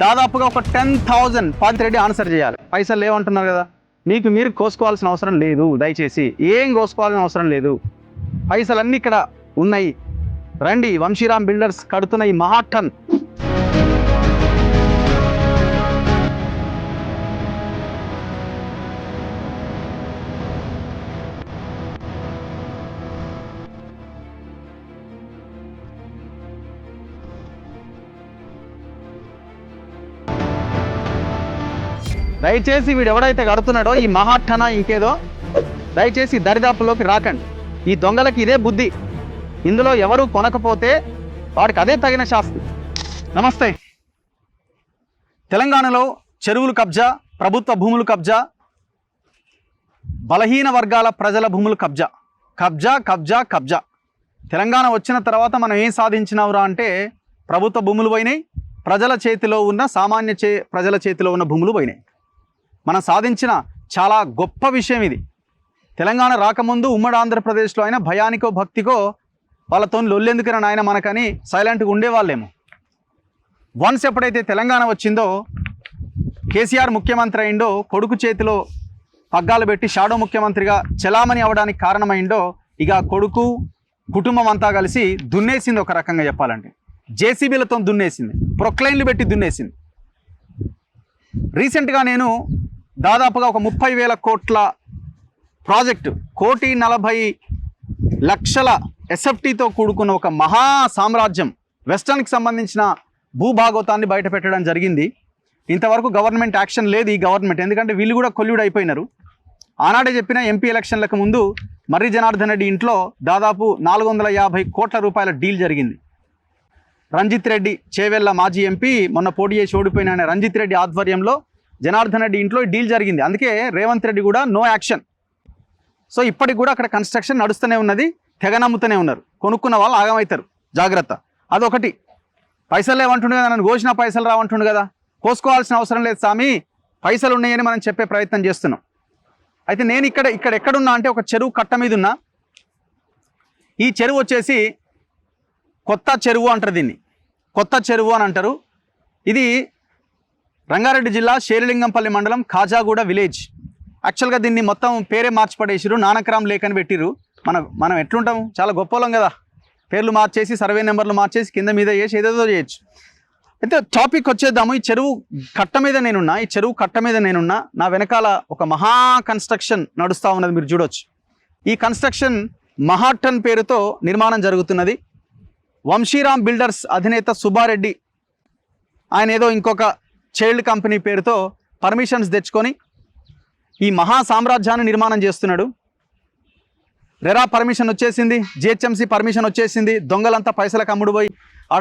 దాదాపుగా ఒక 10,000 పాంత్ రెడ్డి ఆన్సర్ చేయాలి. పైసలు లేవంటున్నారు కదా, మీకు మీరు కోసుకోవాల్సిన అవసరం లేదు. దయచేసి ఏం కోసుకోవాల్సిన అవసరం లేదు. పైసలన్నీ ఇక్కడ ఉన్నాయి. రండి, వంశీరామ్ బిల్డర్స్ కడుతున్న ఈ మహాటన్ దయచేసి వీడు ఎవడైతే కడుతున్నాడో ఈ మహాటన ఇంకేదో దయచేసి దరిదాపుల్లోకి రాకండి. ఈ దొంగలకి ఇదే బుద్ధి. ఇందులో ఎవరు కొనకపోతే వాడికి అదే తగిన శాస్తి. నమస్తే. తెలంగాణలో చెరువులు కబ్జా, ప్రభుత్వ భూములు కబ్జా, బలహీన వర్గాల ప్రజల భూములు కబ్జా, కబ్జా కబ్జా కబ్జా. తెలంగాణ వచ్చిన తర్వాత మనం ఏం సాధించినావురా అంటే ప్రభుత్వ భూములు పోయినాయి, ప్రజల చేతిలో ఉన్న ప్రజల చేతిలో ఉన్న భూములు పోయినాయి. మనం సాధించిన చాలా గొప్ప విషయం ఇది. తెలంగాణ రాకముందు ఉమ్మడి ఆంధ్రప్రదేశ్లో అయినా భయానికో భక్తికో వాళ్ళతో లొల్లెందుకురా నాయన మనకని సైలెంట్గా ఉండేవాళ్ళేమో. వన్స్ ఎప్పుడైతే తెలంగాణ వచ్చిందో, కేసీఆర్ ముఖ్యమంత్రి అయిందో, కొడుకు చేతిలో పగ్గాలు పెట్టి షాడో ముఖ్యమంత్రిగా చలామణి అవ్వడానికి కారణమైందో, ఇక కొడుకు కుటుంబం అంతా కలిసి దున్నేసింది. ఒక రకంగా చెప్పాలంటే జేసీబీలతో దున్నేసింది, ప్రొక్లైన్లు పెట్టి దున్నేసింది. రీసెంట్గా నేను దాదాపుగా ఒక 30,000 కోట్ల ప్రాజెక్టు, 1,40,00,000 ఎస్ఎఫ్టీతో కూడుకున్న ఒక మహా సామ్రాజ్యం వెస్టర్న్కి సంబంధించిన భూభాగోతాన్ని బయట పెట్టడం జరిగింది. ఇంతవరకు గవర్నమెంట్ యాక్షన్ లేదు ఈ గవర్నమెంట్, ఎందుకంటే వీళ్ళు కూడా కొల్యూడ్ అయిపోయినారు. ఆనాడే చెప్పిన ఎంపీ ఎలక్షన్లకు ముందు మర్రి జనార్దన్ రెడ్డి ఇంట్లో దాదాపు 450 కోట్ల రూపాయల డీల్ జరిగింది. రంజిత్ రెడ్డి, చేవెళ్ళ మాజీ ఎంపీ, మొన్న పోటీ చేసి ఓడిపోయిన రంజిత్ రెడ్డి ఆధ్వర్యంలో జనార్దన్ రెడ్డి ఇంట్లో డీల్ జరిగింది. అందుకే రేవంత్ రెడ్డి కూడా నో యాక్షన్. సో ఇప్పటికి కూడా అక్కడ కన్స్ట్రక్షన్ నడుస్తూనే ఉన్నది, తెగ నమ్ముతూనే ఉన్నారు. కొనుక్కున్న వాళ్ళు ఆగమవుతారు, జాగ్రత్త. అదొకటి. పైసలు లేవంటుండు కదా, నన్ను కోసిన పైసలు రావంటుండు కదా, కోసుకోవాల్సిన అవసరం లేదు స్వామి, పైసలు ఉన్నాయని మనం చెప్పే ప్రయత్నం చేస్తున్నాం. అయితే నేను ఎక్కడున్నా అంటే ఒక చెరువు కట్ట మీద ఉన్నా. ఈ చెరువు వచ్చేసి కొత్త చెరువు అంటారు, దీన్ని కొత్త చెరువు అని అంటారు. ఇది రంగారెడ్డి జిల్లా షేర్లింగంపల్లి మండలం ఖాజాగూడ విలేజ్. యాక్చువల్గా దీన్ని మొత్తం పేరే మార్చిపడేసిరు, నానక్రామ్ లేక్ అని పెట్టిరు. మనం ఎట్లుంటాము, చాలా గొప్పలం కదా, పేర్లు మార్చేసి సర్వే నెంబర్లు మార్చేసి కింద మీద చేసి ఏదేదో చేయొచ్చు. అయితే టాపిక్ వచ్చేద్దాము. ఈ చెరువు కట్ట మీద నేనున్నా. నా వెనకాల ఒక మహా కన్స్ట్రక్షన్ నడుస్తూ ఉన్నది, మీరు చూడొచ్చు. ఈ కన్స్ట్రక్షన్ మహాటన్ పేరుతో నిర్మాణం జరుగుతున్నది. వంశీరామ్ బిల్డర్స్ అధినేత సుబ్బారెడ్డి, ఆయన ఏదో ఇంకొక చైల్డ్ కంపెనీ పేరుతో పర్మిషన్స్ తెచ్చుకొని ఈ మహా సామ్రాజ్యాన్ని నిర్మాణం చేస్తున్నాడు. రెరా పర్మిషన్ వచ్చేసింది, జిహెచ్ఎంసీ పర్మిషన్ వచ్చేసింది. దొంగలంతా పైసలకు అమ్ముడుపోయి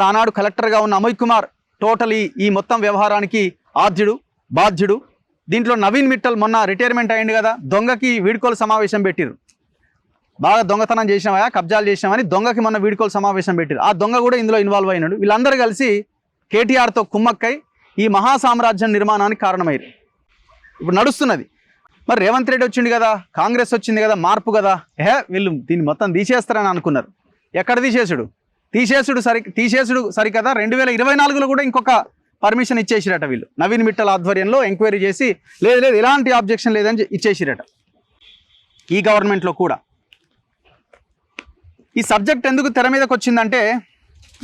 ఆనాడు కలెక్టర్గా ఉన్న అమయ్ కుమార్ టోటలీ ఈ మొత్తం వ్యవహారానికి బాధ్యుడు. దీంట్లో నవీన్ మిట్టల్ మొన్న రిటైర్మెంట్ అయ్యింది కదా, దొంగకి వీడ్కోలు సమావేశం పెట్టిరు. బాగా దొంగతనం చేసినావా, కబ్జాలు చేసినామని దొంగకి మొన్న వీడ్కోలు సమావేశం పెట్టిరు. ఆ దొంగ కూడా ఇందులో ఇన్వాల్వ్ అయినాడు. వీళ్ళందరూ కలిసి కేటీఆర్తో కుమ్మక్కై ఈ మహా సామ్రాజ్యం నిర్మాణానికి కారణమయ్యారు. ఇప్పుడు నడుస్తున్నది. మరి రేవంత్ రెడ్డి వచ్చింది కదా, కాంగ్రెస్ వచ్చింది కదా, మార్పు కదా, వీళ్ళు దీన్ని మొత్తం తీసేస్తారని అనుకున్నారు. ఎక్కడ తీసేసుడు సరికదా, 2024లో కూడా ఇంకొక పర్మిషన్ ఇచ్చేసిరట వీళ్ళు. నవీన్ మిట్టల్ ఆధ్వర్యంలో ఎంక్వైరీ చేసి లేదు ఎలాంటి ఆబ్జెక్షన్ లేదని ఇచ్చేసిరట ఈ గవర్నమెంట్లో కూడా. ఈ సబ్జెక్ట్ ఎందుకు తెర మీదకి వచ్చిందంటే,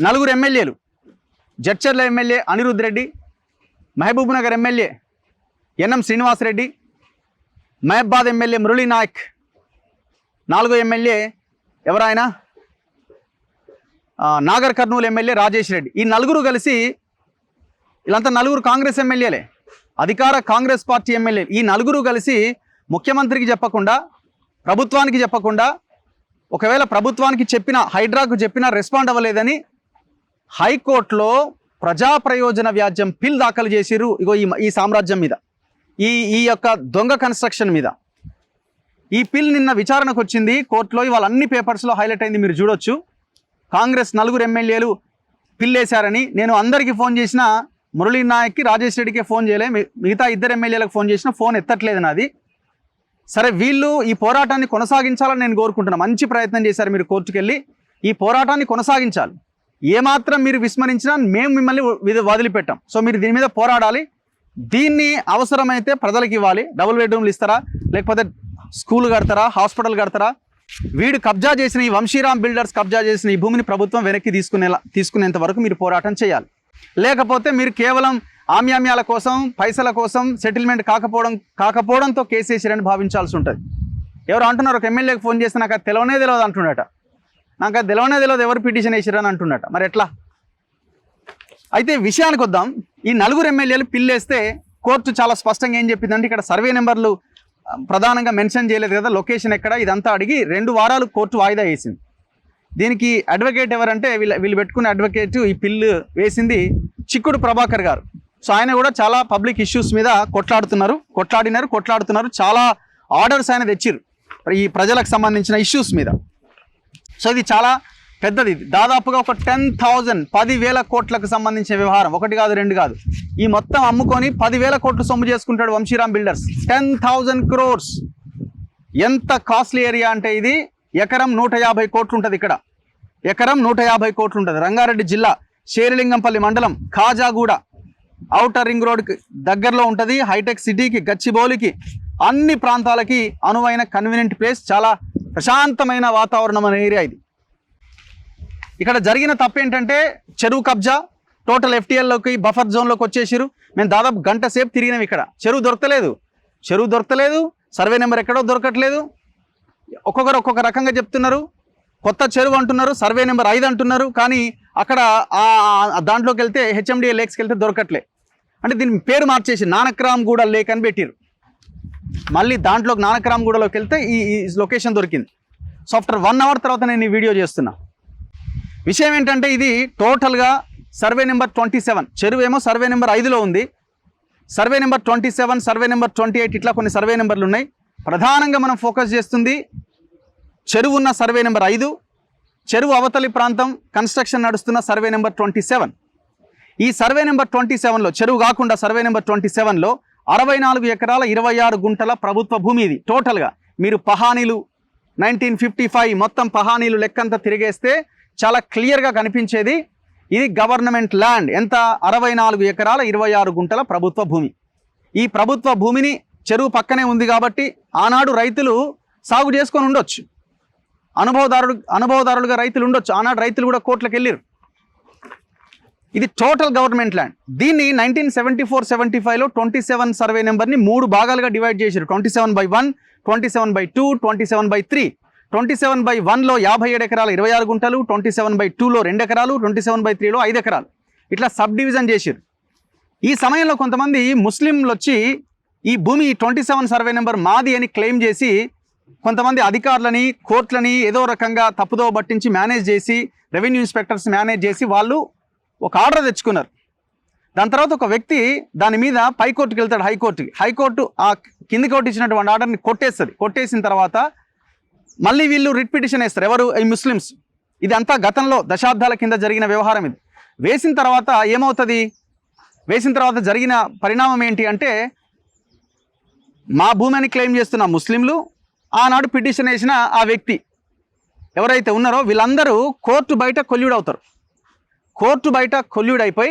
4 ఎమ్మెల్యేలు, జడ్చర్ల ఎమ్మెల్యే అనిరుద్ రెడ్డి, మహబూబ్నగర్ ఎమ్మెల్యే ఎన్ఎం శ్రీనివాసరెడ్డి, మహబాద్ ఎమ్మెల్యే మురళీ నాయక్, 4వ ఎమ్మెల్యే ఎవరైనా నాగర్ కర్నూలు ఎమ్మెల్యే రాజేష్ రెడ్డి. ఈ 4 కలిసి, వీళ్ళంతా 4 కాంగ్రెస్ ఎమ్మెల్యేలే, అధికార కాంగ్రెస్ పార్టీ ఎమ్మెల్యేలు. ఈ 4 కలిసి ముఖ్యమంత్రికి చెప్పకుండా, ప్రభుత్వానికి చెప్పకుండా, ఒకవేళ ప్రభుత్వానికి చెప్పిన, హైడ్రాకు చెప్పినా రెస్పాండ్ అవ్వలేదని హైకోర్టులో ప్రజా ప్రయోజన వ్యాజ్యం పిల్ దాఖలు చేసిరు. ఇగో ఈ సామ్రాజ్యం మీద, ఈ యొక్క దొంగ కన్స్ట్రక్షన్ మీద. ఈ పిల్ నిన్న విచారణకు వచ్చింది కోర్టులో. ఇవాళ అన్ని పేపర్స్లో హైలైట్ అయింది, మీరు చూడొచ్చు. కాంగ్రెస్ 4 ఎమ్మెల్యేలు పిల్ వేశారని. నేను అందరికీ ఫోన్ చేసిన, మురళీ నాయక్కి, రాజేష్ రెడ్డికే ఫోన్ చేయలే, మిగతా 2 ఎమ్మెల్యేలకు ఫోన్ చేసిన, ఫోన్ ఎత్తట్లేదు నాది. సరే, వీళ్ళు ఈ పోరాటాన్ని కొనసాగించాలని నేను కోరుకుంటున్నా. మంచి ప్రయత్నం చేశారు మీరు కోర్టుకు వెళ్ళి, ఈ పోరాటాన్ని కొనసాగించాలి. ఏమాత్రం మీరు విస్మరించినా మేము మిమ్మల్ని వదిలిపెట్టాం. సో మీరు దీని మీద పోరాడాలి. దీన్ని అవసరమైతే ప్రజలకు ఇవ్వాలి. డబుల్ బెడ్రూమ్లు ఇస్తారా, లేకపోతే స్కూల్ కడతారా, హాస్పిటల్ కడతారా? వీడు కబ్జా చేసిన ఈ వంశీరామ్ బిల్డర్స్ కబ్జా చేసిన ఈ భూమిని ప్రభుత్వం వెనక్కి తీసుకునేంత వరకు మీరు పోరాటం చేయాలి. లేకపోతే మీరు కేవలం ఆమ్యామ్యాల కోసం, పైసల కోసం సెటిల్మెంట్ కాకపోవడంతో కేసేసారని భావించాల్సి ఉంటుంది. ఎవరు అంటున్నారు, ఒక ఎమ్మెల్యేకి ఫోన్ చేస్తే నాకు అది తెలియదు అంటున్నట. నాకు అది తెలియదు ఎవరు పిటిషన్ వేసారని అంటున్నట. మరి ఎట్లా? అయితే విషయానికి వద్దాం. ఈ 4 ఎమ్మెల్యేలు పిల్లేస్తే కోర్టు చాలా స్పష్టంగా ఏం చెప్పిందంటే, ఇక్కడ సర్వే నెంబర్లు ప్రధానంగా మెన్షన్ చేయలేదు కదా, లొకేషన్ ఎక్కడ, ఇదంతా అడిగి 2 వారాలు కోర్టు వాయిదా వేసింది. దీనికి అడ్వకేట్ ఎవరంటే వీళ్ళు పెట్టుకునే అడ్వకేట్ ఈ పిల్లు వేసింది చిక్కుడు ప్రభాకర్ గారు. సో ఆయన కూడా చాలా పబ్లిక్ ఇష్యూస్ మీద కొట్లాడుతున్నారు. చాలా ఆర్డర్స్ ఆయన తెచ్చిర్రు ఈ ప్రజలకు సంబంధించిన ఇష్యూస్ మీద. సో ఇది చాలా పెద్దది. దాదాపుగా ఒక 10,000 కోట్లకు సంబంధించిన వ్యవహారం. 1 కాదు 2 కాదు. ఈ మొత్తం అమ్ముకొని 10,000 కోట్లు సొమ్ము చేసుకుంటాడు వంశీరామ్ బిల్డర్స్. 10,000 crores. ఎంత కాస్ట్లీ ఏరియా అంటే ఇది. ఎకరం 150 కోట్లు ఉంటుంది. ఇక్కడ ఎకరం 150 కోట్లు ఉంటుంది. రంగారెడ్డి జిల్లా శేరిలింగంపల్లి మండలం ఖాజాగూడ ఔటర్ రింగ్ రోడ్కి దగ్గరలో ఉంటుంది. హైటెక్ సిటీకి, గచ్చిబౌలికి, అన్ని ప్రాంతాలకి అనువైన కన్వీనియంట్ ప్లేస్. చాలా ప్రశాంతమైన వాతావరణం అనే ఏరియా ఇది. ఇక్కడ జరిగిన తప్పు ఏంటంటే చెరువు కబ్జా. టోటల్ FTLలోకి బఫర్ జోన్లోకి వచ్చేసారు. మేము దాదాపు గంట సేపు తిరిగినాం. ఇక్కడ చెరువు దొరకలేదు. సర్వే నెంబర్ ఎక్కడో దొరకట్లేదు. ఒక్కొక్కరు ఒక్కొక్క రకంగా చెప్తున్నారు. కొత్త చెరువు అంటున్నారు, సర్వే నెంబర్ 5 అంటున్నారు. కానీ అక్కడ దాంట్లోకి వెళ్తే HMDA లేక్స్కి వెళ్తే దొరకట్లే. అంటే దీని పేరు మార్చేసి నానక్రామ్గూడ లేక్ అని పెట్టిరు. మళ్ళీ దాంట్లోకి నానక్రామ్గూడలోకి వెళ్తే ఈ లొకేషన్ దొరికింది. సో ఆఫ్టర్ 1 అవర్ తర్వాత నేను ఈ వీడియో చేస్తున్నా. విషయం ఏంటంటే ఇది టోటల్గా సర్వే నెంబర్ 27. చెరువు ఏమో సర్వే నెంబర్ 5లో ఉంది. సర్వే నెంబర్ 27, సర్వే నెంబర్ 28 ఇట్లా కొన్ని సర్వే నెంబర్లు ఉన్నాయి. ప్రధానంగా మనం ఫోకస్ చేస్తుంది చెరువు ఉన్న సర్వే నెంబర్ 5, చెరువు అవతలి ప్రాంతం కన్స్ట్రక్షన్ నడుస్తున్న సర్వే నెంబర్ 27. ఈ సర్వే నెంబర్ 27లో చెరువు కాకుండా సర్వే నెంబర్ 27లో 64 ఎకరాల 26 గుంటల ప్రభుత్వ భూమి ఇది. టోటల్గా మీరు పహానీలు 1955 మొత్తం పహానీలు లెక్కంతా తిరిగేస్తే చాలా క్లియర్గా కనిపించేది ఇది గవర్నమెంట్ ల్యాండ్. ఎంత? 64 ఎకరాల 26 గుంటల ప్రభుత్వ భూమి. ఈ ప్రభుత్వ భూమిని చెరువు పక్కనే ఉంది కాబట్టి ఆనాడు రైతులు సాగు చేసుకొని ఉండొచ్చు. అనుభవదారులుగా రైతులు ఉండొచ్చు. ఆనాడు రైతులు కూడా కోర్టులకు వెళ్ళారు. ఇది టోటల్ గవర్నమెంట్ ల్యాండ్. దీన్ని 1974-75లో 27 సర్వే నెంబర్ని 3 భాగాలుగా డివైడ్ చేశారు. 27/1, 27/2, 27/3. 27/1లో 57 ఎకరాల 26 గుంటలు, 27/2లో 2 ఎకరాలు, 27/3లో 5 ఎకరాలు, ఇట్లా సబ్ డివిజన్ చేశారు. ఈ సమయంలో కొంతమంది ముస్లింలు వచ్చి ఈ భూమి 27 సర్వే నెంబర్ మాది అని క్లెయిమ్ చేసి కొంతమంది అధికారులని, కోర్టులని ఏదో రకంగా తప్పుదో పట్టించి మేనేజ్ చేసి, రెవెన్యూ ఇన్స్పెక్టర్స్ మేనేజ్ చేసి వాళ్ళు ఒక ఆర్డర్ తెచ్చుకున్నారు. దాని తర్వాత ఒక వ్యక్తి దాని మీద పైకోర్టుకి వెళ్తాడు, హైకోర్టు ఆ కింది కోర్టు ఇచ్చినటువంటి ఆర్డర్ని కొట్టేసిన తర్వాత మళ్ళీ వీళ్ళు రిట్ పిటిషన్ వేస్తారు. ఎవరు? ఈ ముస్లిమ్స్. ఇది అంతా గతంలో దశాబ్దాల కింద జరిగిన వ్యవహారం. ఇది వేసిన తర్వాత ఏమవుతుంది? వేసిన తర్వాత జరిగిన పరిణామం ఏంటి అంటే, మా భూమి అని క్లెయిమ్ చేస్తున్న ముస్లింలు, ఆనాడు పిటిషన్ వేసిన ఆ వ్యక్తి ఎవరైతే ఉన్నారో వీళ్ళందరూ కోర్టు బయట కొల్యూడ్ అవుతారు. కోర్టు బయట కొల్యూడ్ అయిపోయి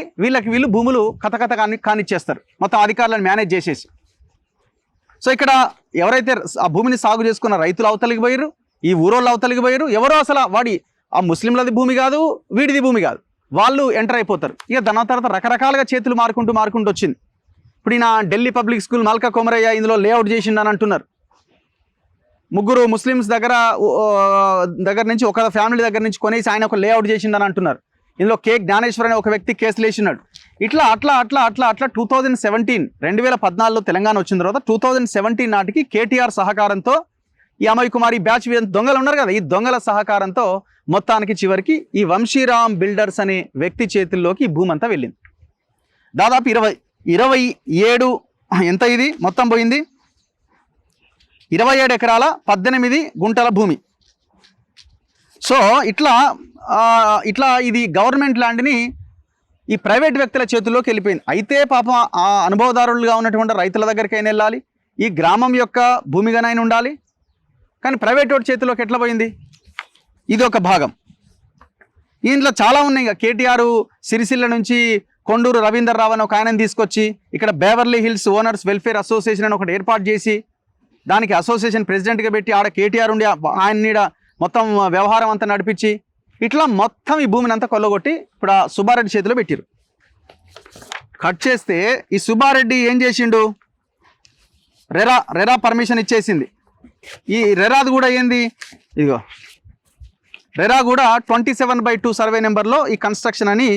వీళ్ళు భూములు కథ కానిచ్చేస్తారు మొత్తం అధికారులను మేనేజ్ చేసేసి. సో ఇక్కడ ఎవరైతే ఆ భూమిని సాగు చేసుకున్న రైతులు అవతలికి పోయారు, ఈ ఊరోళ్ళు అవతలికి పోయారు. ఎవరో అసలు ఆ ముస్లింలది భూమి కాదు, వీడిది భూమి కాదు, వాళ్ళు ఎంటర్ అయిపోతారు. ఇక దాని తర్వాత రకరకాలుగా చేతులు మారుకుంటూ వచ్చింది. ఇప్పుడు ఈయన ఢిల్లీ పబ్లిక్ స్కూల్ మల్కా కొమరయ్య ఇందులో లేఅవుట్ చేసిండని అంటున్నారు. 3 ముస్లిమ్స్ దగ్గర నుంచి ఒక ఫ్యామిలీ దగ్గర నుంచి కొనేసి ఆయన ఒక లేఅవుట్ చేసిండని అంటున్నారు. ఇందులో జ్ఞానేశ్వర్ అనే ఒక వ్యక్తి కేసులు వేసినాడు. ఇట్లా 2014 తెలంగాణ వచ్చిన తర్వాత 2017 నాటికి కేటీఆర్ సహకారంతో ఈ అమయ్ కుమార్ బ్యాచ్ దొంగలు ఉన్నారు కదా, ఈ దొంగల సహకారంతో మొత్తానికి చివరికి ఈ వంశీరామ్ బిల్డర్స్ అనే వ్యక్తి చేతుల్లోకి ఈ భూమి అంతా వెళ్ళింది. దాదాపు 27 ఎంత ఇది మొత్తం పోయింది? 27 ఎకరాల 18 గుంటల భూమి. సో ఇట్లా ఇది గవర్నమెంట్ ల్యాండ్ని ఈ ప్రైవేట్ వ్యక్తుల చేతుల్లోకి వెళ్ళిపోయింది. అయితే పాపం ఆ అనుభవదారులుగా ఉన్నటువంటి రైతుల దగ్గరికైనా వెళ్ళాలి, ఈ గ్రామం యొక్క భూమిగానైనా ఉండాలి. కానీ ప్రైవేట్ వాడి చేతిలోకి ఎట్లా పోయింది? ఇది ఒక భాగం. ఇంట్లో చాలా ఉన్నాయి. ఇక కేటీఆర్ సిరిసిల్ల నుంచి కొండూరు రవీందర్ రావు అని ఒక ఆయనని తీసుకొచ్చి ఇక్కడ బేవర్లీ హిల్స్ ఓనర్స్ వెల్ఫేర్ అసోసియేషన్ అని ఒకటి ఏర్పాటు చేసి దానికి అసోసియేషన్ ప్రెసిడెంట్గా పెట్టి ఆడ కేటీఆర్ ఉండి ఆయన నీడ మొత్తం వ్యవహారం అంతా నడిపించి ఇట్లా మొత్తం ఈ భూమిని అంతా కొల్లగొట్టి ఇప్పుడు ఆ సుబ్బారెడ్డి చేతిలో పెట్టిరు. కట్ చేస్తే ఈ సుబ్బారెడ్డి ఏం చేసిండు, రెరా పర్మిషన్ ఇచ్చేసింది. ఈ రెరాది కూడా ఏంది, ఇదిగో రెరా కూడా 27/2 సర్వే నెంబర్లో ఈ కన్స్ట్రక్షన్ అని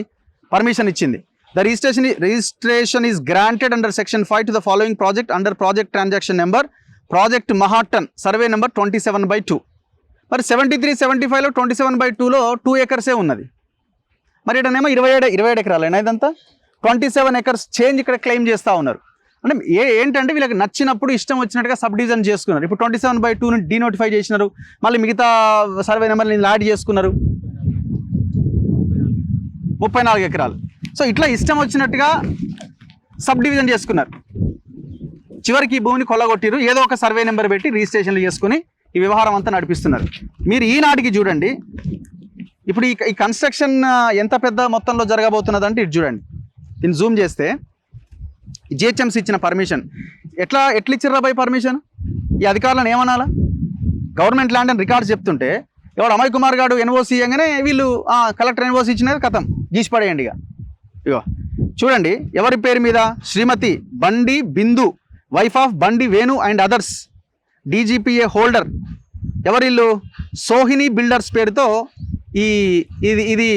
పర్మిషన్ ఇచ్చింది. The registration is granted under section 5 to the following project under project transaction number project మహాటన్ సర్వే నెంబర్ 27/2. మరి 73-75లో 27/2లో 2 ఎకర్సే ఉన్నది. మరి ఇక్కడనేమో 27 ఎకరాలు ఇదంతా 27 ఎకర్స్ చేంజ్ ఇక్కడ క్లెయిమ్ చేస్తూ ఉన్నారు. అంటే ఏంటంటే వీళ్ళకి నచ్చినప్పుడు ఇష్టం వచ్చినట్టుగా సబ్ డివిజన్ చేసుకున్నారు. ఇప్పుడు 27/2ని డీనోటిఫై చేసినారు, మళ్ళీ మిగతా సర్వే నెంబర్ని యాడ్ చేసుకున్నారు 34 ఎకరాలు. సో ఇట్లా ఇష్టం వచ్చినట్టుగా సబ్ డివిజన్ చేసుకున్నారు. చివరికి ఈ భూమిని కొల్లగొట్టిరు, ఏదో ఒక సర్వే నెంబర్ పెట్టి రిజిస్ట్రేషన్లు చేసుకుని ఈ వ్యవహారం అంతా నడిపిస్తున్నారు. మీరు ఈనాటికి చూడండి, ఇప్పుడు ఈ కన్స్ట్రక్షన్ ఎంత పెద్ద మొత్తంలో జరగబోతున్నది అంటే ఇటు చూడండి. దీన్ని జూమ్ చేస్తే జిహెచ్ఎంసీ ఇచ్చిన పర్మిషన్ ఎట్లా ఇచ్చిర్రా బై పర్మిషన్, ఈ అధికారులను ఏమనాలా? గవర్నమెంట్ ల్యాండ్ అని రికార్డ్స్ చెప్తుంటే ఎవడు అమయ్ కుమార్ గారు ఎన్ఓసి ఇవ్వగానే వీళ్ళు కలెక్టర్ ఎన్ఓసి ఇచ్చినది కథం గీసి పడేయండి. ఇగో చూడండి, ఎవరి పేరు మీద, శ్రీమతి బండి బిందు wife of Bandi Venu and others DGPA holder. ఎవరిల్లు, సోహిని బిల్డర్స్ పేరుతో ఇది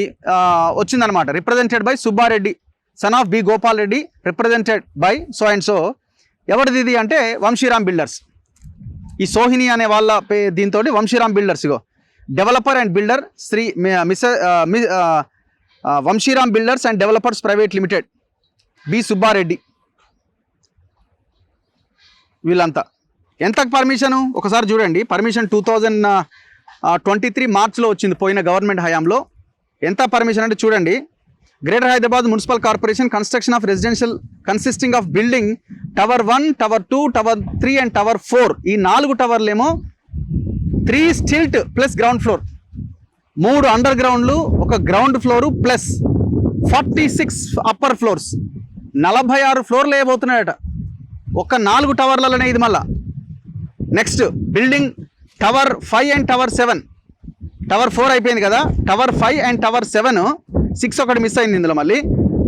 వచ్చిందనమాట. Represented by Subbareddy son of B Gopal Reddy represented by so and so. ఎవరిది ఇది అంటే వంశీరామ్ బిల్డర్స్. ఈ సోహిని అనే వాళ్ళ దీంతో వంశీరామ్ బిల్డర్స్, ఇగో developer and builder Sri Vamshiram builders and developers private limited B Subba Reddy. వీళ్ళంతా ఎంతకు పర్మిషను ఒకసారి చూడండి. పర్మిషన్ 2023 మార్చ్లో వచ్చింది, పోయిన గవర్నమెంట్ హయాంలో. ఎంత పర్మిషన్ అంటే చూడండి, greater Hyderabad municipal corporation construction of residential consisting of building tower 1, tower 2, tower 3 and tower 4. ఈ 4 టవర్లేమో 3 stilt plus ground floor, 3 under గ్రౌండ్లు, ఒక ground floor plus 46 upper floors, 46 ఫ్లోర్లు వేయబోతున్నాయట ఒక 4 టవర్లలోనే. ఇది మళ్ళా next building tower 5 and tower 7. Tower 4 అయిపోయింది కదా, టవర్ 5 అండ్ టవర్ 7, 6 ఒకటి మిస్ అయింది ఇందులో. మళ్ళీ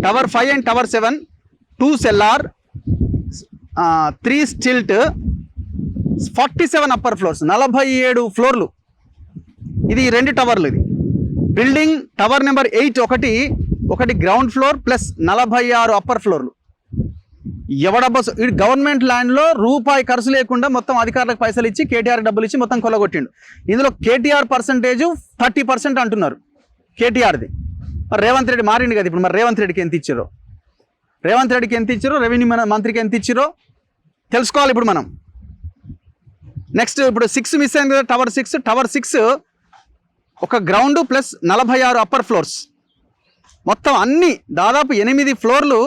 tower 5 and tower 7, 2 cellar, 3 stilt, 47 upper floors, 47 ఫ్లోర్లు. ఇది 2 టవర్లు. ఇది బిల్డింగ్ టవర్ నెంబర్ 8 ఒకటి గ్రౌండ్ ఫ్లోర్ ప్లస్ 46 అప్పర్ ఫ్లోర్లు. ఎవడబ్బా ఇది గవర్నమెంట్ ల్యాండ్లో రూపాయి ఖర్చు లేకుండా మొత్తం అధికారులకు పైసలు ఇచ్చి కేటీఆర్ డబ్బులు ఇచ్చి మొత్తం కొల్లగొట్టిండు. ఇందులో కేటీఆర్ పర్సంటేజ్ 30% అంటున్నారు కేటీఆర్ది. మరి రేవంత్ రెడ్డి మారిండు కదా ఇప్పుడు. మరి రేవంత్ రెడ్డికి ఎంత ఇచ్చారో, రెవెన్యూ మంత్రికి ఎంత ఇచ్చారో తెలుసుకోవాలి ఇప్పుడు మనం. నెక్స్ట్ ఇప్పుడు 6 మిస్ అయింది కదా, టవర్ 6 ఒక గ్రౌండ్ ప్లస్ 46 అప్పర్ ఫ్లోర్స్, మొత్తం అన్ని దాదాపు 8 ఫ్లోర్లు,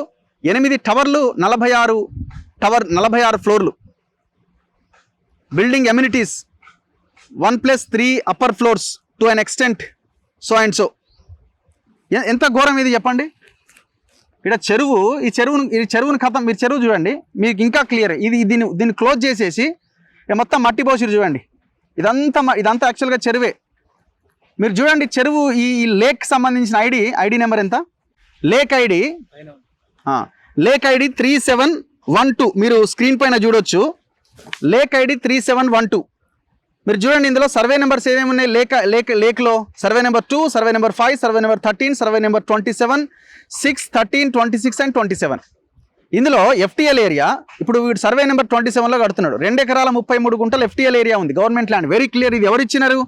8 టవర్లు, 46 ఫ్లోర్లు. Building amenities 1+3 upper floors to an extent so and so. ఎంత ఘోరం ఇది చెప్పండి. ఇక్కడ ఈ చెరువును కథం. మీరు చెరువు చూడండి, మీకు ఇంకా క్లియర్. దీన్ని క్లోజ్ చేసేసి మొత్తం మట్టి పోసిరు చూడండి. ఇదంతా యాక్చువల్గా చెరువే. మీరు చూడండి చెరువు ఈ లేక్ సంబంధించిన ఐడి నెంబర్ ఎంత, లేక్ ఐడి 3712. మీరు స్క్రీన్ పైన చూడొచ్చు, లేక్ ఐడి 3712. మీరు చూడండి ఇందులో సర్వే నెంబర్స్ ఏమేమి ఉన్నాయి లేక్లో. Survey number 2, survey number 5, survey number 13, survey number 27, 6, 13, 26 and 27. ఇందులో ఎఫ్టీఎల్ ఏరియా ఇప్పుడు వీడు సర్వే నెంబర్ 27లో కడుతున్నాడు. 2 ఎకరాల 33 గుంటలు ఎఫ్టీఎల్ ఏరియా ఉంది, గవర్నమెంట్ ల్యాండ్, వెరీ క్లియర్. ఇది ఎవరు ఇచ్చినారు?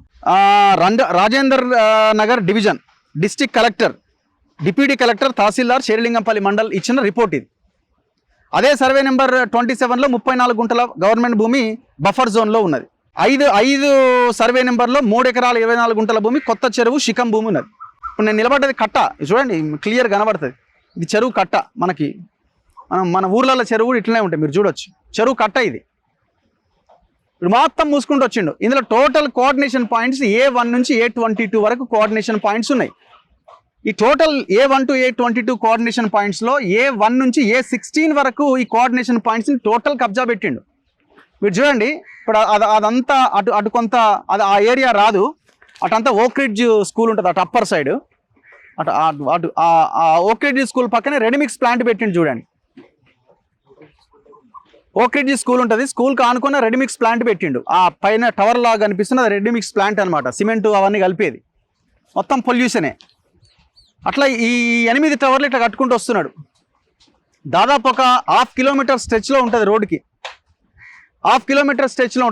Rajender Nagar division, district collector, deputy collector, tahsildar, Serilingampally mandal ఇచ్చిన రిపోర్ట్ ఇది. అదే సర్వే నెంబర్ 27లో 34 గుంటల గవర్నమెంట్ భూమి బఫర్ జోన్లో ఉన్నది. 5 సర్వే నెంబర్లో 3 ఎకరాల 24 గుంటల భూమి కొత్త చెరువు శిఖం భూమి ఉన్నది. ఇప్పుడు నేను నిలబడ్డది కట్ట చూడండి, క్లియర్ కనబడుతుంది. ఇది చెరువు కట్ట. మన ఊర్లలో చెరువు ఇట్లనే ఉంటాయి, మీరు చూడొచ్చు. చెరువు కట్ట ఇది. ఇప్పుడు మొత్తం మూసుకుంటూ వచ్చిండు. ఇందులో టోటల్ కోఆర్డినేషన్ పాయింట్స్ A1 నుంచి A22 వరకు కోఆర్డినేషన్ పాయింట్స్ ఉన్నాయి. ఈ total A1 to A22 coordination పాయింట్స్లో A1 నుంచి A16 వరకు ఈ కోఆర్డినేషన్ పాయింట్స్ని టోటల్ కబ్జా పెట్టిండు. మీరు చూడండి, ఇప్పుడు అదంతా అటు కొంత అది ఆ ఏరియా రాదు, అటంతా ఓక్రిడ్జ్ స్కూల్ ఉంటుంది అటు అప్పర్ సైడ్, అటు ఓక్రిడ్జ్ స్కూల్ పక్కనే రెడీమిక్స్ ప్లాంట్ పెట్టిండు చూడండి. ఓక్రిడ్జ్ స్కూల్ ఉంటుంది, స్కూల్కి ఆనుకున్న రెడీమిక్స్ ప్లాంట్ పెట్టిండు. ఆ పైన టవర్ లాగా కనిపిస్తుంది, అది రెడీమిక్స్ ప్లాంట్ అనమాట, సిమెంట్ అవన్నీ కలిపేది, మొత్తం పొల్యూషనే. అట్లా ఈ 8 టవర్లు ఇట్లా కట్టుకుంటూ వస్తున్నాడు. దాదాపు ఒక 1/2 కిలోమీటర్ స్ట్రెచ్లో ఉంటుంది రోడ్డుకి, 1/2 కిలోమీటర్ స్ట్రెచ్లో